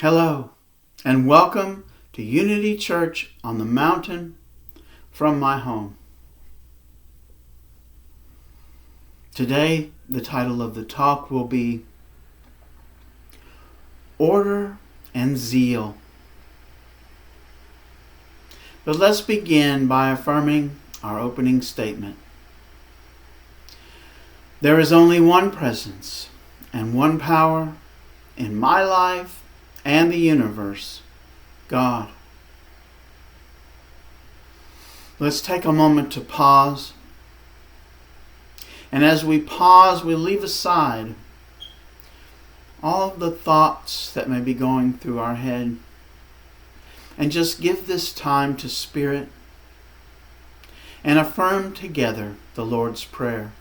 Hello, and welcome to Unity Church on the mountain from my home. Today, the title of the talk will be Order and Zeal. But let's begin by affirming our opening statement. There is only one presence and one power in my life and the universe, God. Let's take a moment to pause. And as we pause, we leave aside all of the thoughts that may be going through our head and just give this time to Spirit and affirm together the Lord's Prayer.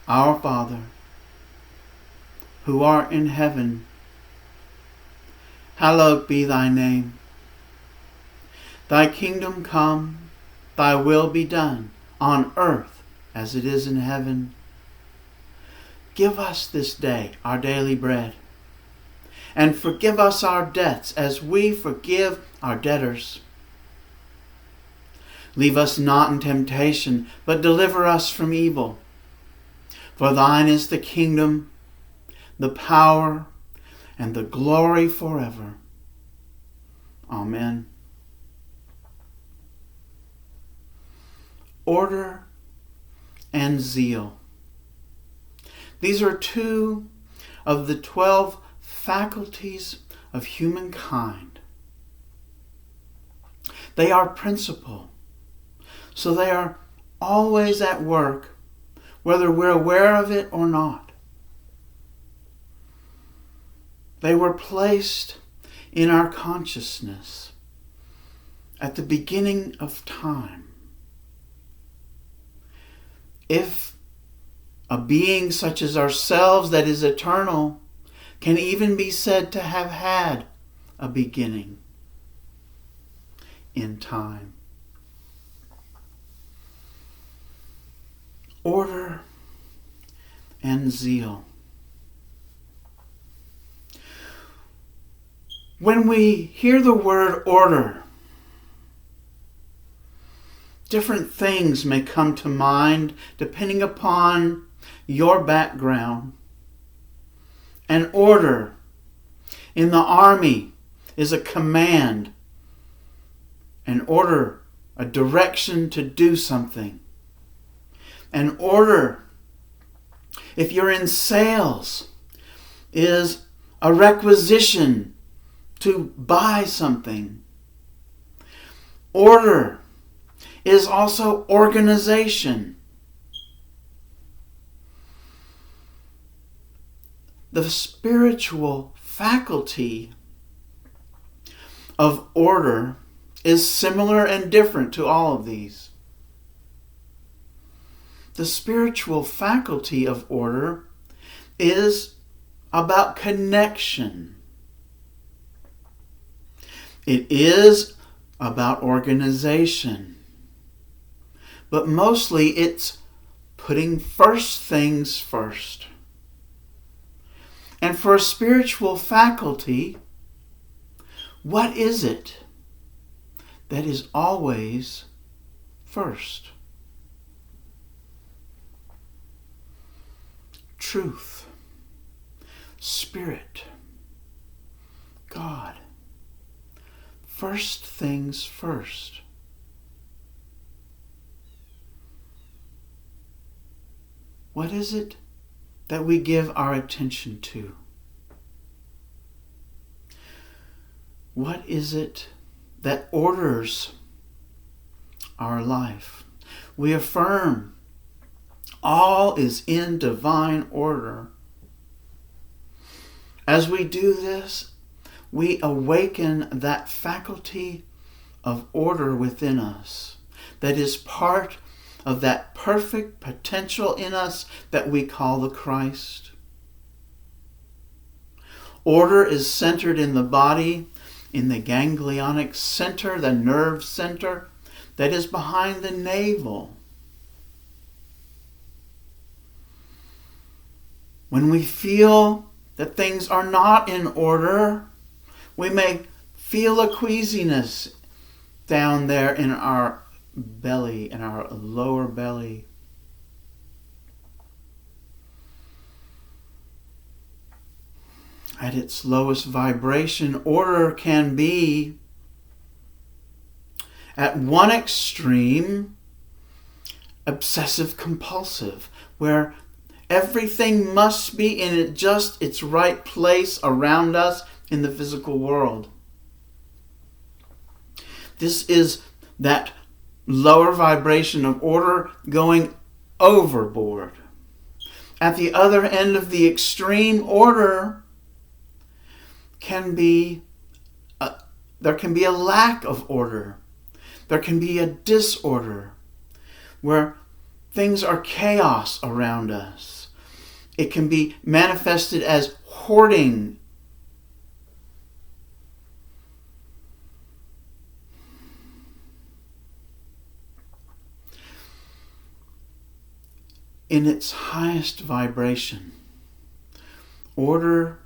Our Father, who art in heaven, hallowed be thy name. Thy kingdom come, thy will be done, on earth as it is in heaven. Give us this day our daily bread, and forgive us our debts as we forgive our debtors. Leave us not in temptation, but deliver us from evil. For thine is the kingdom, the power, and the glory forever. Amen. Order and zeal. These are two of the 12 faculties of humankind. They are principle, so they are always at work, whether we're aware of it or not. They were placed in our consciousness at the beginning of time. If a being such as ourselves that is eternal can even be said to have had a beginning in time. Order and zeal. When we hear the word order, different things may come to mind depending upon your background. An order in the army is a command, an order, a direction to do something. An order, if you're in sales, is a requisition to buy something. Order is also organization. The spiritual faculty of order is similar and different to all of these. The spiritual faculty of order is about connection. It is about organization. But mostly it's putting first things first. And for a spiritual faculty, what is it that is always first? Truth, Spirit, God. First things first. What is it that we give our attention to? What is it that orders our life? We affirm all is in divine order. As we do this, we awaken that faculty of order within us that is part of that perfect potential in us that we call the Christ. Order is centered in the body, in the ganglionic center, the nerve center that is behind the navel. When we feel that things are not in order, we may feel a queasiness down there in our belly, in our lower belly. At its lowest vibration, order can be, at one extreme, obsessive compulsive, where everything must be in just its right place around us in the physical world. This is that lower vibration of order going overboard. At the other end of the extreme, order can be, there can be a lack of order. There can be a disorder where things are chaos around us. It can be manifested as hoarding. In its highest vibration, order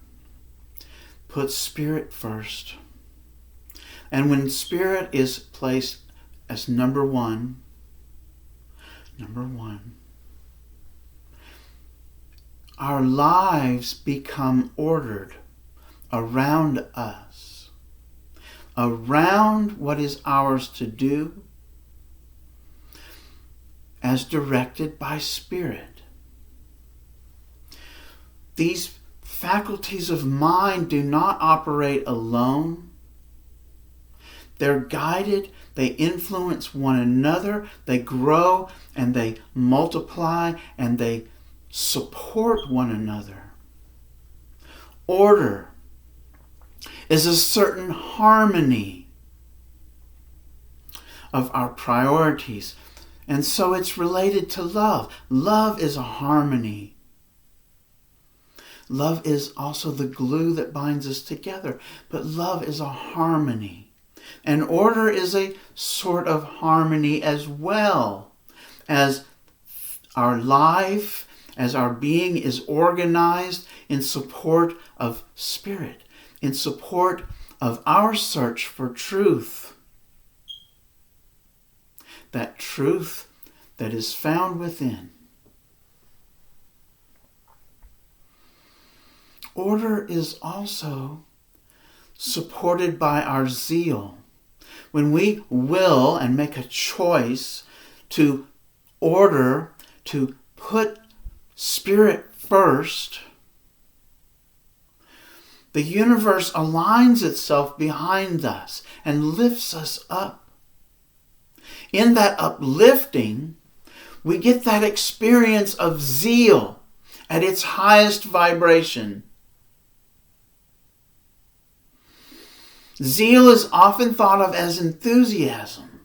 puts spirit first. And when spirit is placed as number one, our lives become ordered around us, around what is ours to do, as directed by Spirit. These faculties of mind do not operate alone. They're guided, they influence one another, they grow and they multiply and they support one another. Order is a certain harmony of our priorities. And so it's related to love. Love is a harmony. Love is also the glue that binds us together. But love is a harmony. And order is a sort of harmony as well. As our life, as our being is organized in support of spirit, in support of our search for truth. That truth that is found within. Order is also supported by our zeal. When we will and make a choice to order, to put spirit first, the universe aligns itself behind us and lifts us up. In that uplifting, we get that experience of zeal at its highest vibration. Zeal is often thought of as enthusiasm.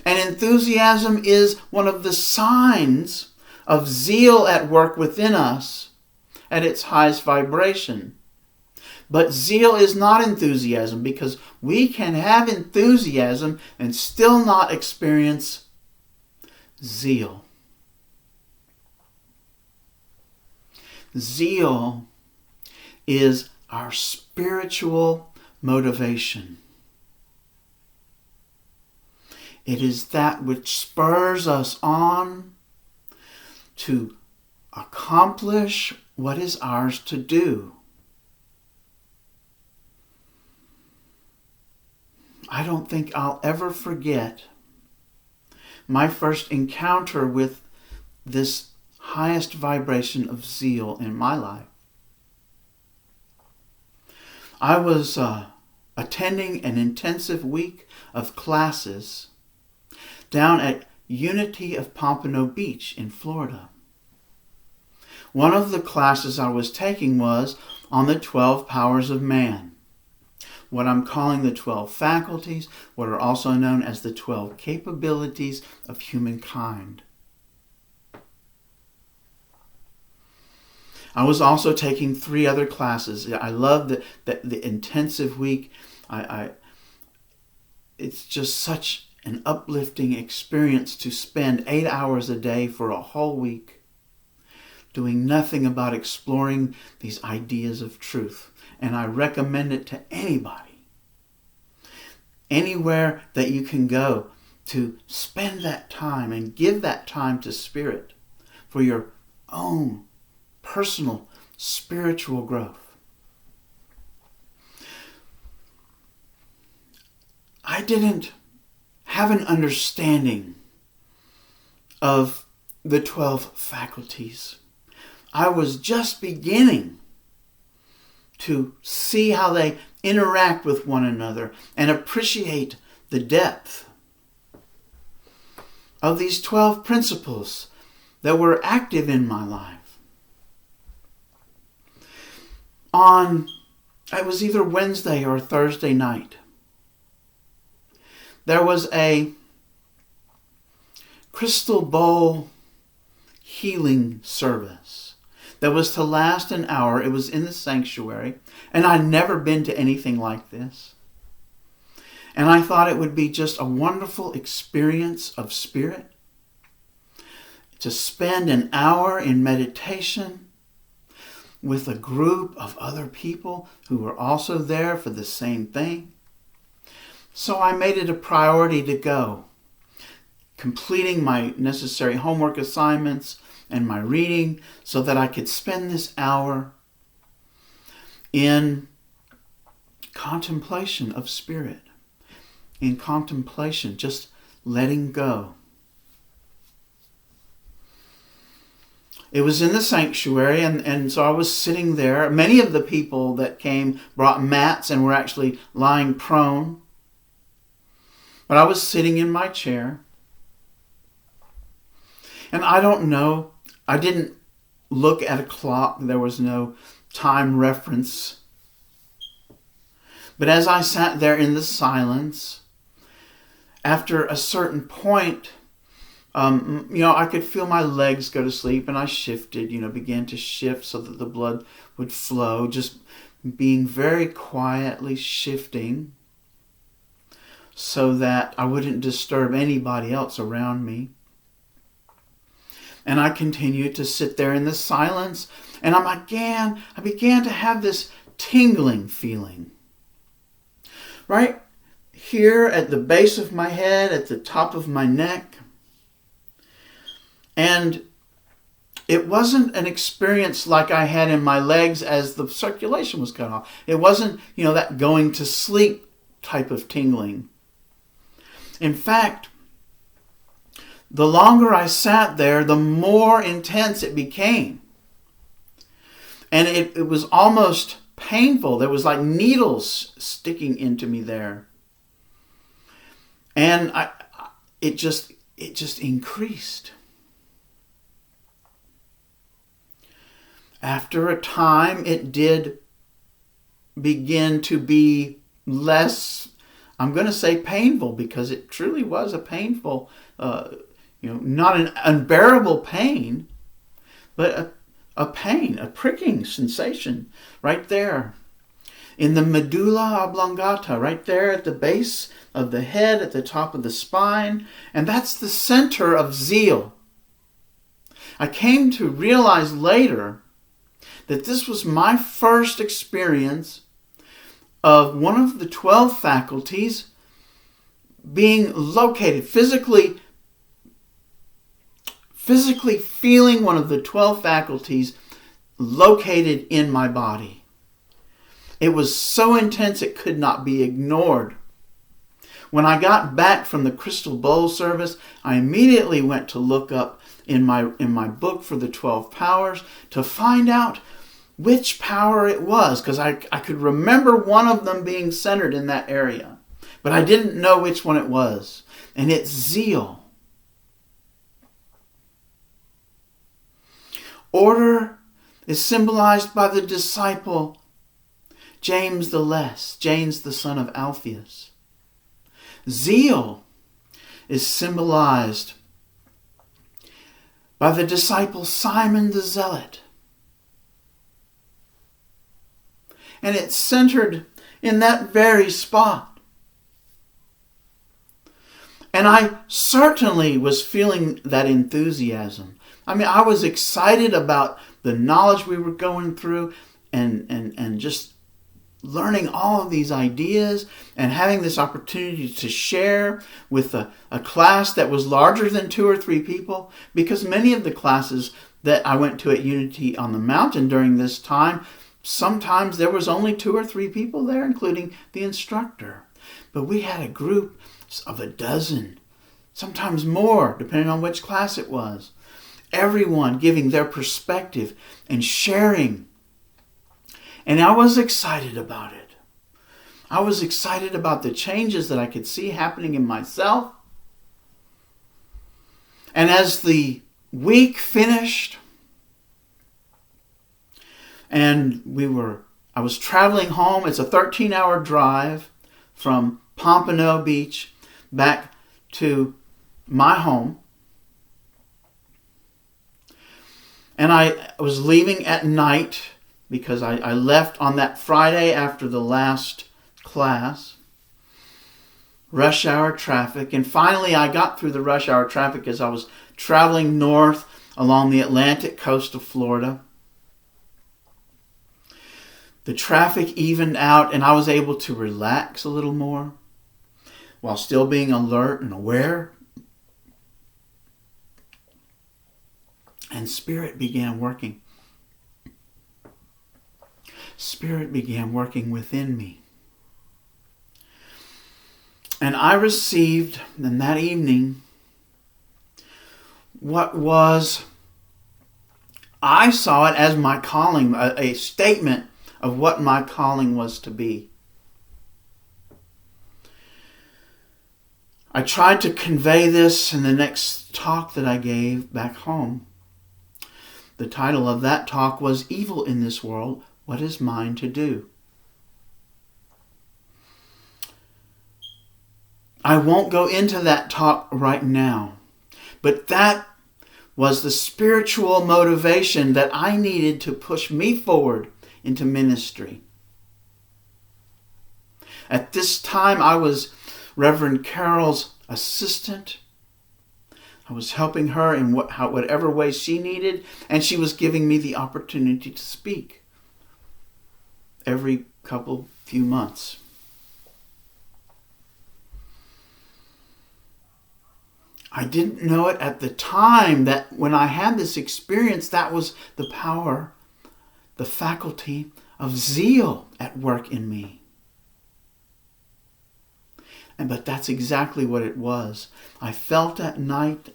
And enthusiasm is one of the signs of zeal at work within us at its highest vibration. But zeal is not enthusiasm, because we can have enthusiasm and still not experience zeal. Zeal is our spiritual motivation. It is that which spurs us on to accomplish what is ours to do. I don't think I'll ever forget my first encounter with this highest vibration of zeal in my life. I was attending an intensive week of classes down at Unity of Pompano Beach in Florida. One of the classes I was taking was on the 12 powers of man, what I'm calling the 12 faculties, what are also known as the 12 capabilities of humankind. I was also taking 3 other classes. I love the intensive week. It's just such an uplifting experience to spend 8 hours a day for a whole week doing nothing about exploring these ideas of truth. And I recommend it to anybody. Anywhere that you can go to spend that time and give that time to Spirit for your own personal spiritual growth. I didn't have an understanding of the 12 faculties. I was just beginning to see how they interact with one another and appreciate the depth of these 12 principles that were active in my life. It was either Wednesday or Thursday night, there was a crystal bowl healing service that was to last an hour. It was in the sanctuary, and I'd never been to anything like this. And I thought it would be just a wonderful experience of Spirit to spend an hour in meditation with a group of other people who were also there for the same thing. So I made it a priority to go, completing my necessary homework assignments and my reading so that I could spend this hour in contemplation of Spirit, in contemplation, just letting go. It was in the sanctuary, and so I was sitting there. Many of the people that came brought mats and were actually lying prone. But I was sitting in my chair. And I don't know, I didn't look at a clock. There was no time reference. But as I sat there in the silence, after a certain point, I could feel my legs go to sleep, and I shifted, began to shift so that the blood would flow, just being very quietly shifting so that I wouldn't disturb anybody else around me. And I continued to sit there in the silence, and I began to have this tingling feeling. Right here at the base of my head, at the top of my neck. And it wasn't an experience like I had in my legs as the circulation was cut off. It wasn't, that going to sleep type of tingling. In fact, the longer I sat there, the more intense it became. And it was almost painful. There was like needles sticking into me there. And it just increased. After a time, it did begin to be less, I'm going to say painful, because it truly was a painful, not an unbearable pain, but a pain, a pricking sensation right there in the medulla oblongata, right there at the base of the head, at the top of the spine. And that's the center of zeal. I came to realize later that this was my first experience of one of the 12 faculties being located, physically feeling one of the 12 faculties located in my body. It was so intense it could not be ignored. When I got back from the crystal bowl service, I immediately went to look up in my book for the 12 powers to find out which power it was, because I could remember one of them being centered in that area, but I didn't know which one it was. And it's zeal. Order is symbolized by the disciple James the Less, James the son of Alphaeus. Zeal is symbolized by the disciple Simon the Zealot. And it's centered in that very spot. And I certainly was feeling that enthusiasm I mean, I was excited about the knowledge we were going through and just learning all of these ideas and having this opportunity to share with a class that was larger than 2 or 3 people, because many of the classes that I went to at Unity on the Mountain during this time, sometimes there was only 2 or 3 people there, including the instructor. But we had a group of a dozen, sometimes more, depending on which class it was. Everyone giving their perspective and sharing. And I was excited about it. I was excited about the changes that I could see happening in myself. And as the week finished, and I was traveling home. It's a 13-hour drive from Pompano Beach back to my home. And I was leaving at night because I left on that Friday after the last class. Rush hour traffic. And finally I got through the rush hour traffic as I was traveling north along the Atlantic coast of Florida. The traffic evened out and I was able to relax a little more while still being alert and aware. And Spirit began working. Spirit began working within me. And I received in that evening I saw it as my calling, a statement of what my calling was to be. I tried to convey this in the next talk that I gave back home. The title of that talk was Evil in This World, What is Mine to Do? I won't go into that talk right now, but that was the spiritual motivation that I needed to push me forward into ministry. At this time, I was Reverend Carol's assistant. I was helping her in whatever way she needed, and she was giving me the opportunity to speak every few months. I didn't know it at the time that when I had this experience, that was the power, the faculty of zeal at work in me. But that's exactly what it was. I felt at night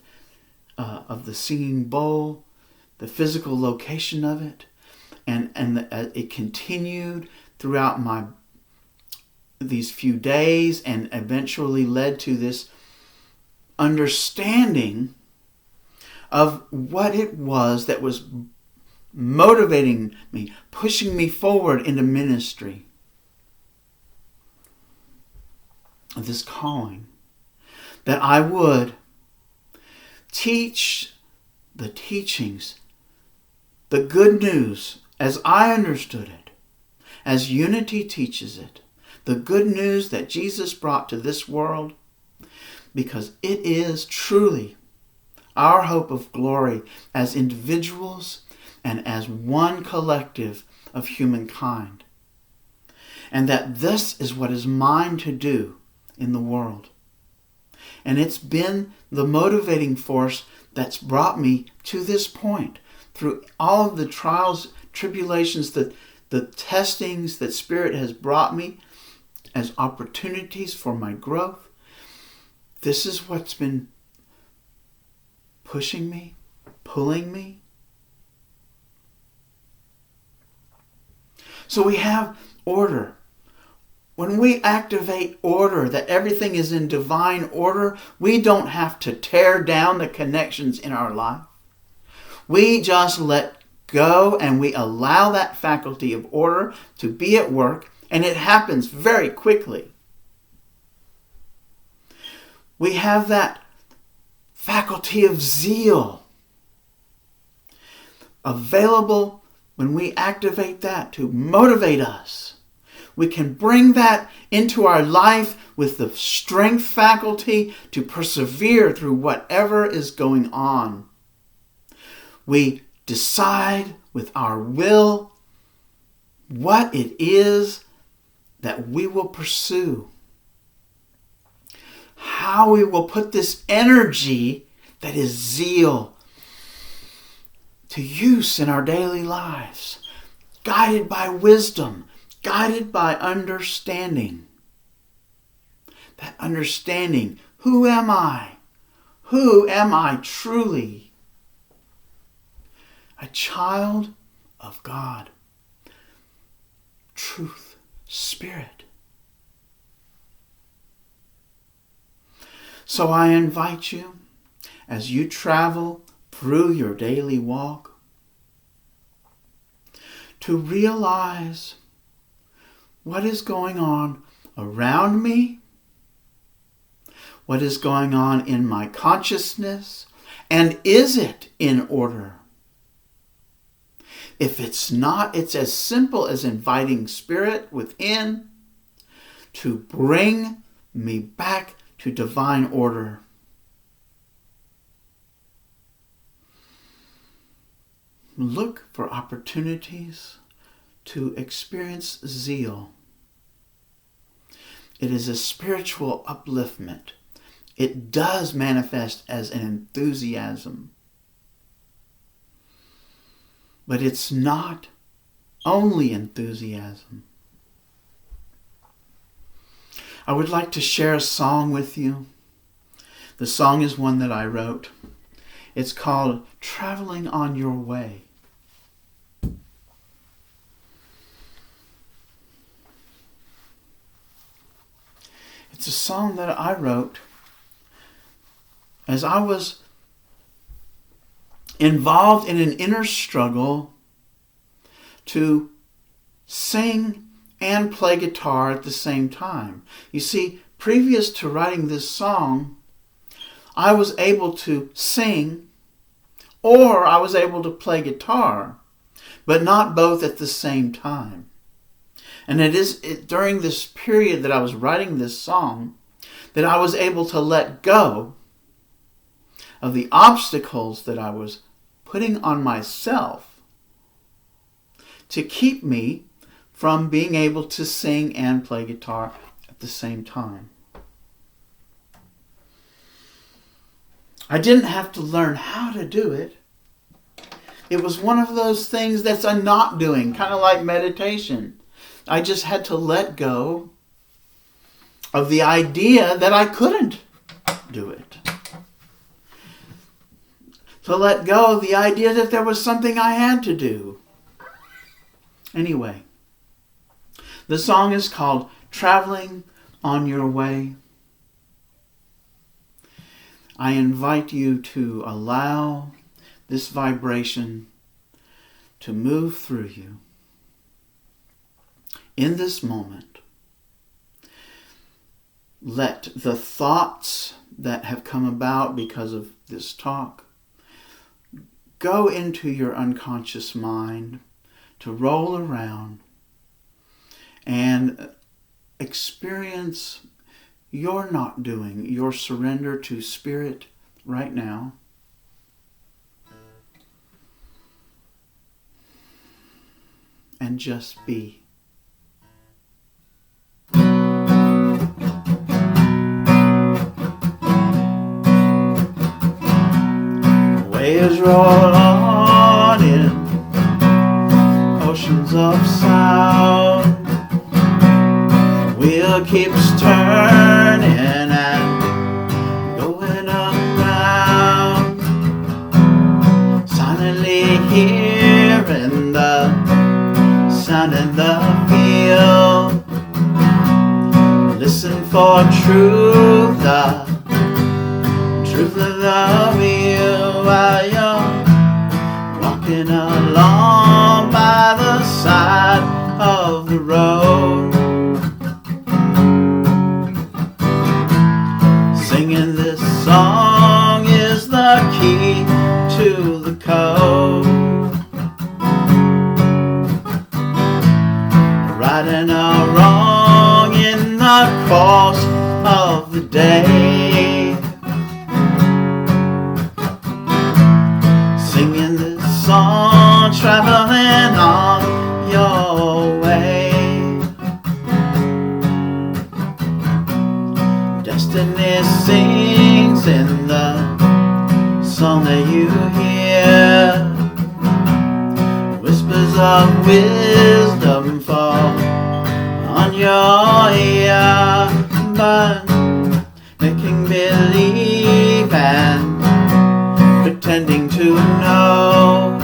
of the singing bowl, the physical location of it, and it continued throughout these few days, and eventually led to this understanding of what it was that was motivating me, pushing me forward into ministry. This calling, that I would teach the teachings, the good news as I understood it, as Unity teaches it, the good news that Jesus brought to this world, because it is truly our hope of glory as individuals and as one collective of humankind. And that this is what is mine to do in the world. And it's been the motivating force that's brought me to this point. Through all of the trials, tribulations, the testings that Spirit has brought me as opportunities for my growth, this is what's been pushing me, pulling me. So we have order. When we activate order, that everything is in divine order, we don't have to tear down the connections in our life. We just let go and we allow that faculty of order to be at work, and it happens very quickly. We have that faculty of zeal available when we activate that to motivate us. We can bring that into our life with the strength faculty to persevere through whatever is going on. We decide with our will what it is that we will pursue. How we will put this energy that is zeal to use in our daily lives, guided by wisdom, guided by understanding. That understanding, who am I? Who am I truly? A child of God. Truth, Spirit. So I invite you, as you travel through your daily walk, to realize what is going on around me, what is going on in my consciousness, and is it in order? If it's not, it's as simple as inviting Spirit within to bring me back to divine order. Look for opportunities to experience zeal. It is a spiritual upliftment. It does manifest as an enthusiasm. But it's not only enthusiasm. I would like to share a song with you. The song is one that I wrote. It's called Traveling on Your Way. It's a song that I wrote as I was involved in an inner struggle to sing and play guitar at the same time. You see, previous to writing this song, I was able to sing or I was able to play guitar, but not both at the same time. And it is during this period that I was writing this song that I was able to let go of the obstacles that I was putting on myself to keep me from being able to sing and play guitar at the same time. I didn't have to learn how to do it. It was one of those things that's a not doing, kind of like meditation. I just had to let go of the idea that I couldn't do it. To let go of the idea that there was something I had to do. Anyway, the song is called Traveling on Your Way. I invite you to allow this vibration to move through you. In this moment, let the thoughts that have come about because of this talk go into your unconscious mind to roll around and experience your not doing, your surrender to Spirit right now. And just be. Waves roll on in oceans of sound. Wheel keeps turning and going around. Silently hearing the sound in the field. Listen for truth, the truth of the wheel, while you're walking along by the side of the road. Singing this song is the key to the code. Righting a wrong in the course of the day. Singing this song traveling on your way. Destiny sings in the song that you hear. Whispers of wisdom fall on your ear, but making believe and pretending to know.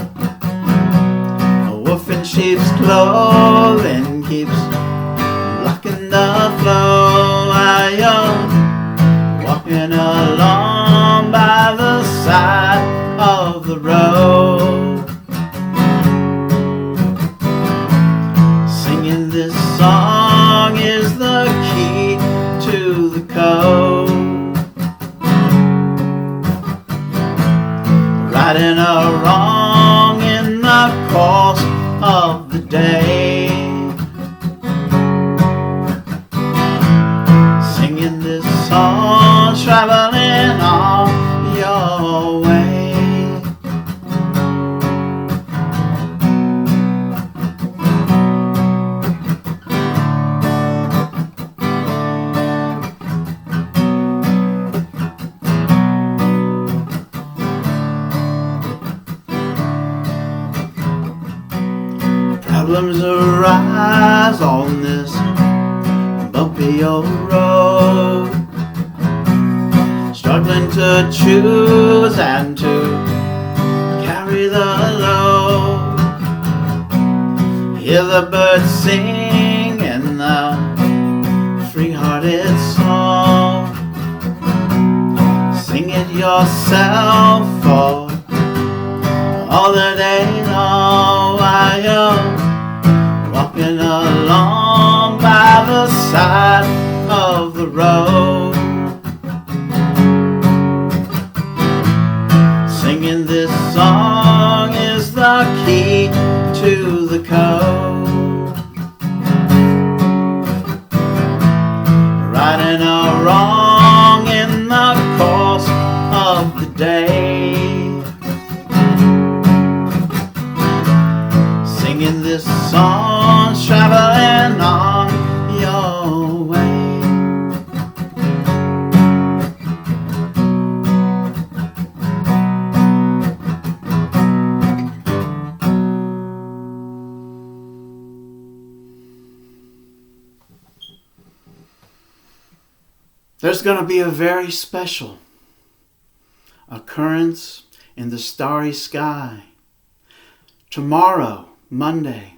A wolf in sheep's clothing keeps blocking the flow. I am walking along by the side of the road, singing this song is the key to the code. Righting a wrong in the course of the day, singing this song traveling on your way. Problems arise on this bumpy old road, struggling to choose and to carry the load. Hear the birds sing in the free-hearted song. Sing it yourself for all the day long. I am walking along by the side of the road, singing this song is the key to the code. Righting a wrong in the course of the day, singing this song traveling on your way. There's going to be a very special occurrence in the starry sky tomorrow, Monday,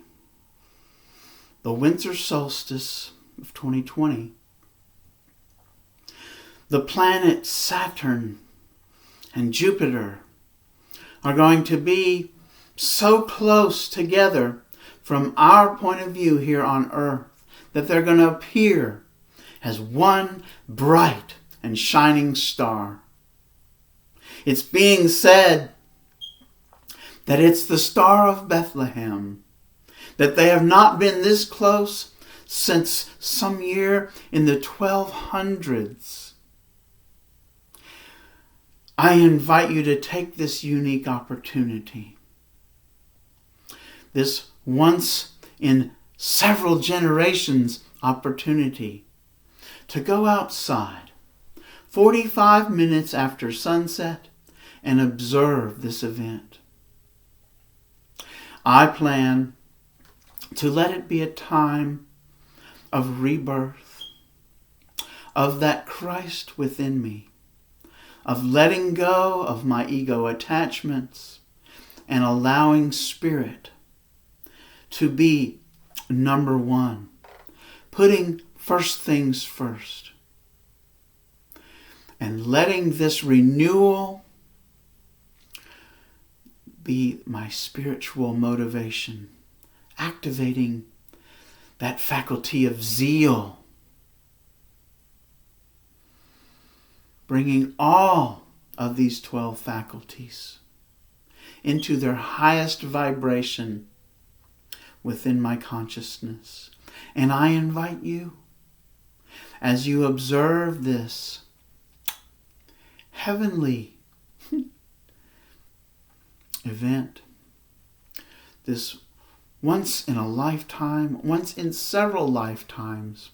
the winter solstice of 2020. The planets Saturn and Jupiter are going to be so close together from our point of view here on Earth that they're going to appear as one bright and shining star. It's being said that it's the Star of Bethlehem, that they have not been this close since some year in the 1200s. I invite you to take this unique opportunity, this once in several generations opportunity, to go outside 45 minutes after sunset and observe this event. I plan to let it be a time of rebirth, of that Christ within me, of letting go of my ego attachments and allowing Spirit to be number one, putting first things first, and letting this renewal be my spiritual motivation, activating that faculty of zeal, bringing all of these 12 faculties into their highest vibration within my consciousness. And I invite you, as you observe this heavenly event, this once in a lifetime, once in several lifetimes,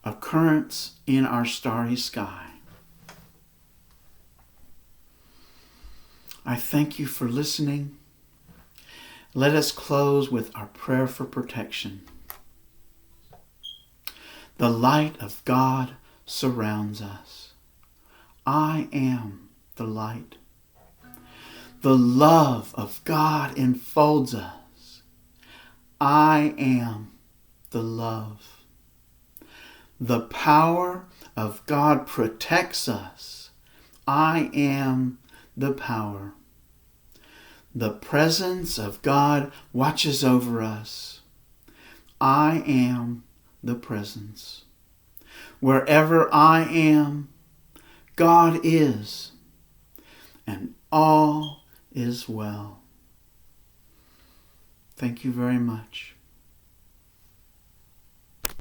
occurrence in our starry sky. I thank you for listening. Let us close with our prayer for protection. The light of God surrounds us. I am the light. The love of God enfolds us. I am the love. The power of God protects us. I am the power. The presence of God watches over us. I am the presence. Wherever I am, God is, and all is well. Thank you very much.